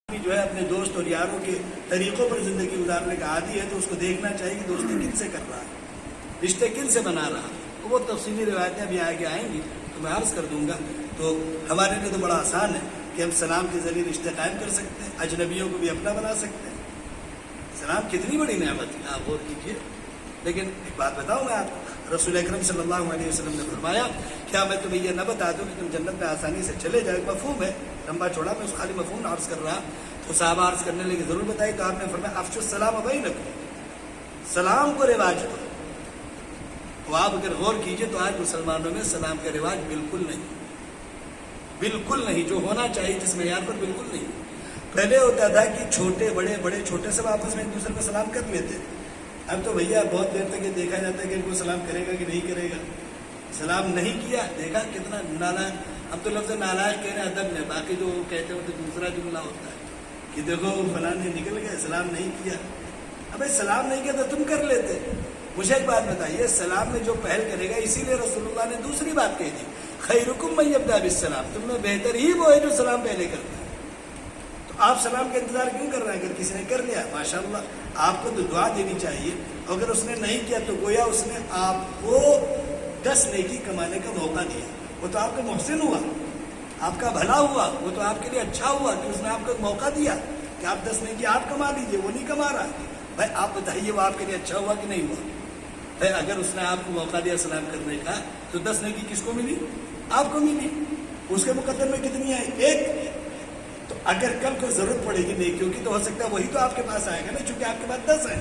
جو ہے اپنے دوست اور یاروں کے طریقوں پر زندگی گزارنے کا عادی ہے تو اس کو دیکھنا چاہیے کہ دوستی کن سے کر رہا ہے، رشتے کن سے بنا رہا ہے۔ وہ تفصیلی روایتیں ابھی آگے آئیں گی تو میں عرض کر دوں گا۔ تو ہمارے لیے تو بڑا آسان ہے کہ ہم سلام کے ذریعے رشتے قائم کر سکتے ہیں، اجنبیوں کو بھی اپنا بنا سکتے ہیں۔ سلام کتنی بڑی نعمت ہے، آپ غور کیجیے۔ لیکن ایک بات بتاؤں میں آپ کو، رسول اکرم صلی اللہ علیہ وسلم نے فرمایا کیا میں تمہیں یہ نہ بتا دوں کہ تم جنت میں آسانی سے چلے جائے؟ مفہوم ہے، لمبا چوڑا میں اس خالی مفہوم عرض کر رہا تو صحابہ عرض کرنے لگے ضرور بتائی، تو آپ نے فرمایا افشوا السلام بینکم، سلام کو رواج دو۔ تو آپ اگر غور کیجئے تو آج مسلمانوں میں سلام کا رواج بالکل نہیں، بالکل نہیں، جو ہونا چاہیے جس معیار پر بالکل نہیں۔ پہلے ہوتا تھا کہ چھوٹے بڑے بڑے چھوٹے سب آپس میں ایک دوسرے کو سلام کر لیتے، اب تو بھیا بہت دیر تک یہ دیکھا جاتا ہے کہ ان کو سلام کرے گا کہ نہیں کرے گا۔ سلام نہیں کیا، دیکھا کتنا نالائق، اب تو لفظ نالائق کہنے ادب میں، باقی جو کہتے ہو تو دوسرا جملہ ہوتا ہے کہ دیکھو فلاں نے نکل گئے، سلام نہیں کیا۔ ابھی سلام نہیں کیا تو تم کر لیتے۔ مجھے ایک بات بتائیے، سلام میں جو پہل کرے گا، اسی لیے رسول اللہ نے دوسری بات کہی تھی خیرکم من یبدأ بالسلام، تم میں بہتر ہی وہ ہے جو سلام پہلے کرتا ہے۔ تو آپ سلام کا انتظار کیوں کر رہے ہیں؟ اگر کسی نے کر لیا ماشاءاللہ، آپ کو تو دعا دینی چاہیے، اگر اس نے نہیں کیا تو گویا اس نے آپ کو 10 نیکی کمانے کا موقع دیا، وہ تو آپ کا محسن ہوا، آپ کا بھلا ہوا، وہ تو آپ کے لیے اچھا ہوا کہ اس نے آپ کو ایک موقع دیا کہ آپ 10 نیکی آپ کما لیجیے، وہ نہیں کما رہا۔ بھائی آپ بتائیے وہ آپ کے لیے اچھا ہوا کہ نہیں ہوا؟ بھائی اگر اس نے آپ کو موقع دیا سلام کرنے کا تو 10 نیکی کس کو ملی؟ آپ کو ملی۔ اس کے مقدر میں کتنی آئی؟ ایک۔ تو اگر کل کو ضرورت پڑے گی نیکیوں کی تو ہو سکتا ہے وہی تو آپ کے پاس آئے گا نا، چونکہ آپ کے پاس 10 ہیں،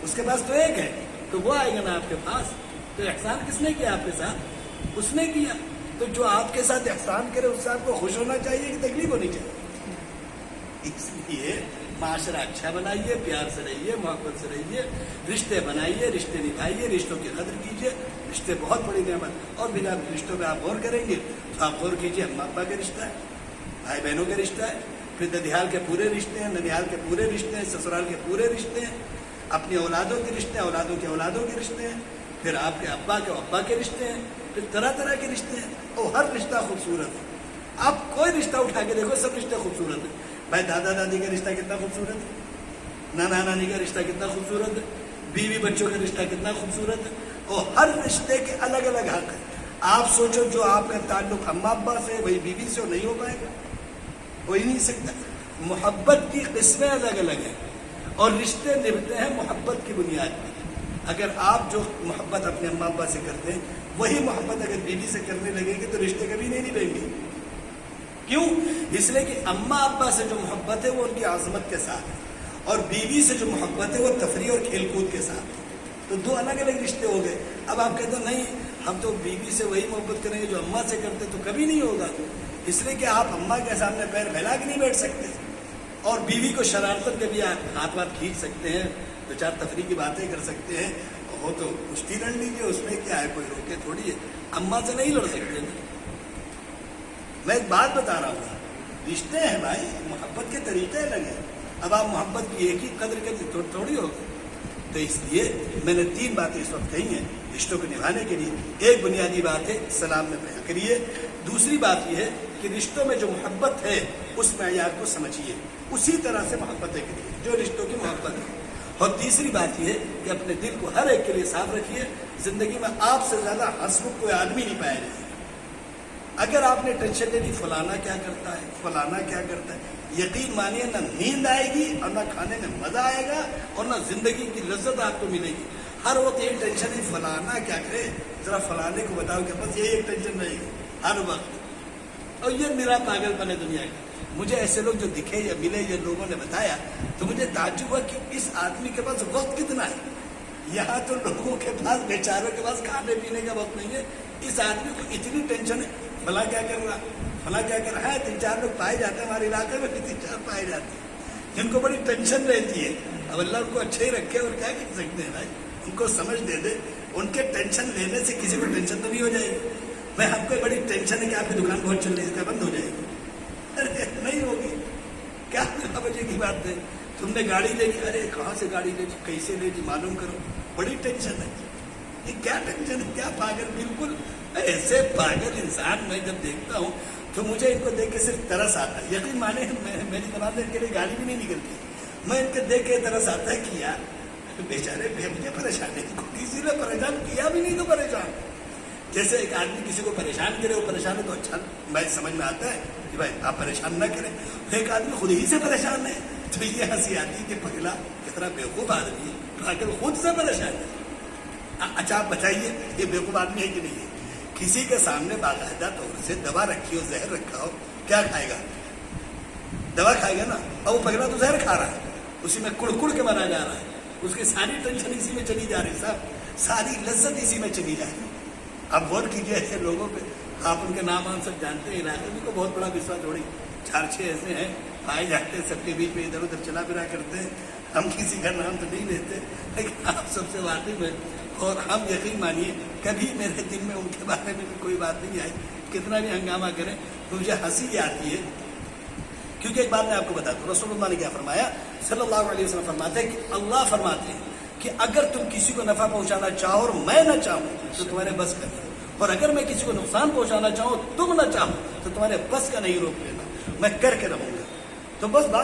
اس کے پاس تو ایک ہے، تو وہ آئے گا نا آپ کے پاس۔ تو احسان کس نے کیا آپ کے ساتھ؟ اس نے کیا۔ تو جو آپ کے ساتھ احسان کرے اس سے آپ کو خوش ہونا چاہیے کہ تکلیف ہونی چاہیے؟ اس لیے معاشرہ اچھا بنائیے، پیار سے رہیے، محبت سے رہیے، رشتے بنائیے، رشتے نبھائیے، رشتوں کی قدر کیجیے۔ رشتے بہت بڑی نعمت، اور بنا رشتوں پہ آپ غور کریں گے تو آپ غور کیجیے، اماں ابا کا رشتہ ہے، بھائی بہنوں کا رشتہ ہے، پھر ددیال کے پورے رشتے ہیں، ننیال کے پورے رشتے ہیں، سسرال کے پورے رشتے ہیں، اپنی اولادوں کے رشتے ہیں، اولادوں کے اولادوں کے رشتے ہیں، پھر آپ کے ابا کے رشتے ہیں، پھر طرح طرح کے رشتے ہیں، اور ہر رشتہ خوبصورت ہے۔ آپ کوئی رشتہ اٹھا کے دیکھو، سب رشتے خوبصورت ہیں۔ بھائی دادا دادی کا رشتہ کتنا خوبصورت ہے، نانا نانی کا رشتہ کتنا خوبصورت ہے، بیوی بچوں کا رشتہ کتنا خوبصورت ہے، اور ہر رشتے کے الگ الگ حق ہیں۔ آپ سوچو جو آپ کا تعلق اماں ابا سے وہی بیوی سے نہیں ہو پائے گا، ہو ہی نہیں سکتا۔ محبت کی قسمیں الگ الگ ہیں اور رشتے نبھتے ہیں محبت کی بنیاد پر۔ اگر آپ جو محبت اپنے اماں ابا سے کرتے ہیں وہی محبت اگر بیوی سے کرنے لگیں گے تو رشتے کبھی نہیں نبھیں گے۔ کیوں؟ اس لیے کہ اماں ابا سے جو محبت ہے وہ ان کی عظمت کے ساتھ ہے، اور بیوی سے جو محبت ہے وہ تفریح اور کھیل کود کے ساتھ ہے۔ تو دو الگ الگ رشتے ہو گئے۔ اب آپ کہتے ہیں نہیں ہم تو بیوی سے وہی محبت کریں گے جو اماں سے کرتے، تو کبھی نہیں ہوگا، اس لیے کہ آپ اماں کے سامنے پیر پھیلا کے نہیں بیٹھ سکتے، اور بیوی کو شرارتن کے بھی آپ ہاتھ واتھ کھینچ سکتے ہیں، دو چار تفریح کی باتیں کر سکتے ہیں، ہو تو کشتی لڑ لیجیے، اس میں کیا ہے، کوئی روکے تھوڑی ہے۔ اماں سے نہیں لڑ سکتے نا۔ میں ایک بات بتا رہا ہوں، رشتے ہیں بھائی، محبت کے طریقے الگ ہیں۔ اب آپ محبت کی ایک ہی قدر کے تھوڑی ہوگی۔ تو اس لیے میں نے 3 باتیں اس وقت کہی ہیں رشتوں کو نبھانے کے لیے۔ ایک بنیادی بات ہے سلام میں بیان کریے، دوسری بات یہ ہے کہ رشتوں میں جو محبت ہے اس معیار کو سمجھیے، اسی طرح سے محبتیں کریے جو رشتوں کی محبت ہے، اور تیسری بات یہ ہے کہ اپنے دل کو ہر ایک کے لیے صاف رکھیے۔ زندگی میں آپ سے زیادہ ہنسمکھ کوئی آدمی نہیں پایا جائے۔ اگر آپ نے ٹینشن لے لی فلانا کیا کرتا ہے، فلانا کیا کرتا ہے، یقین مانیے نہ نیند آئے گی اور نہ کھانے میں مزہ آئے گا اور نہ زندگی کی لذت آپ کو ملے گی۔ ہر وقت یہ ٹینشن ہے فلانا کیا کرے، ذرا فلانے کو بتاؤ کہ بس یہی ایک ٹینشن رہے گی ہر وقت، اور یہ میرا پاگل پن ہے دنیا کا۔ مجھے ایسے لوگ جو دکھے یا ملے یا لوگوں نے بتایا تو مجھے تعجب ہوا کہ اس آدمی کے پاس وقت کتنا ہے۔ یہاں تو لوگوں کے پاس بیچاروں کے پاس کھانے پینے کا وقت نہیں ہے، اس آدمی کو اتنی ٹینشن ہے فلاں کیا کر رہا، فلاں کیا کر رہا ہے۔ 3-4 لوگ پائے جاتے ہیں ہمارے علاقے میں بھی، 3-4 پائے جاتے ہیں جن کو بڑی ٹینشن رہتی ہے۔ اب اللہ ان کو اچھے ہی رکھے، اور کیا کر سکتے ہیں بھائی، ان کو سمجھ دے دے۔ ان کے ٹینشن لینے سے کسی کو ٹینشن تو نہیں ہو جائے گی۔ میں ہم کو بڑی ٹینشن ہے کہ آپ کی دکان بہت چل رہی ہے، اس کا بند ہو جائے گی، ارے نہیں ہوگی، کیا 9 بجے کی بات ہے، تم نے گاڑی لے لی، ارے کہاں سے گاڑی لے لی، کیسے لے لی معلوم کرو، بڑی ٹینشن ہے۔ یہ کیا ٹینشن ہے، کیا پاگل، بالکل ایسے پاگل انسان میں جب دیکھتا ہوں تو مجھے ان کو دیکھ کے صرف ترس آتا ہے. یقین مانے میری زبان سے ان کے لیے گالی بھی نہیں نکلتی. میں ان کے دیکھ کے ترس آتا ہے کہ یار بیچارے مجھے پریشان ہے, کسی نے پریشان کیا بھی نہیں تو پریشان. جیسے ایک آدمی کسی کو پریشان کرے, وہ پریشان ہے تو اچھا میں سمجھ میں آتا ہے کہ بھائی آپ پریشان نہ کریں. ایک آدمی خود ہی سے پریشان ہے تو یہ ہنسی آتی ہے کہ پہلا کتنا بیوقوف آدمی ہے آخر خود سے پریشان ہے. اچھا آپ بتائیے یہ بیوقوف آدمی ہے کہ نہیں ہے؟ کسی کے سامنے باقاعدہ طور سے دوا رکھی ہو, زہر رکھا ہو, کیا کھائے گا؟ دوا کھائے گا نا. اور وہ پہلا تو زہر کھا رہا ہے, اسی میں کڑ کڑ کے مرا جا رہا ہے, اس کی ساری ٹینشن اسی میں چلی جا رہی صاحب, ساری لذت اسی میں چلی جا رہی. اب غور کیجیے ایسے لوگوں پہ, آپ ان کے نام ہم سب جانتے ہیں, علاقے میں کو بہت بڑا وشواس جوڑی 4-6 ایسے ہیں پائے جاتے ہیں, سب کے بیچ میں ادھر ادھر چلا پھرا کرتے ہیں. ہم کسی کا نام تو نہیں لیتے لیکن آپ سب سے واقف ہیں, اور ہم یقین مانیے کبھی میرے دل میں ان کے بارے میں بھی کوئی بات نہیں آئی. کتنا بھی ہنگامہ کریں تو مجھے ہنسی آتی ہے, کیونکہ ایک بات میں آپ کو بتا دوں, رسول اللہ نے کیا فرمایا صلی اللہ علیہ وسلم فرماتے ہیں کہ اللہ فرماتے ہیں کہ اگر تم کسی کو نفع پہنچانا چاہو اور میں نہ چاہوں تو تمہارے بس کا نہیں, اور اگر میں کسی کو نقصان پہنچانا چاہوں تم نہ چاہو تو تمہارے بس کا نہیں روک لینا, میں کر کے رہوں گا. تو بس بات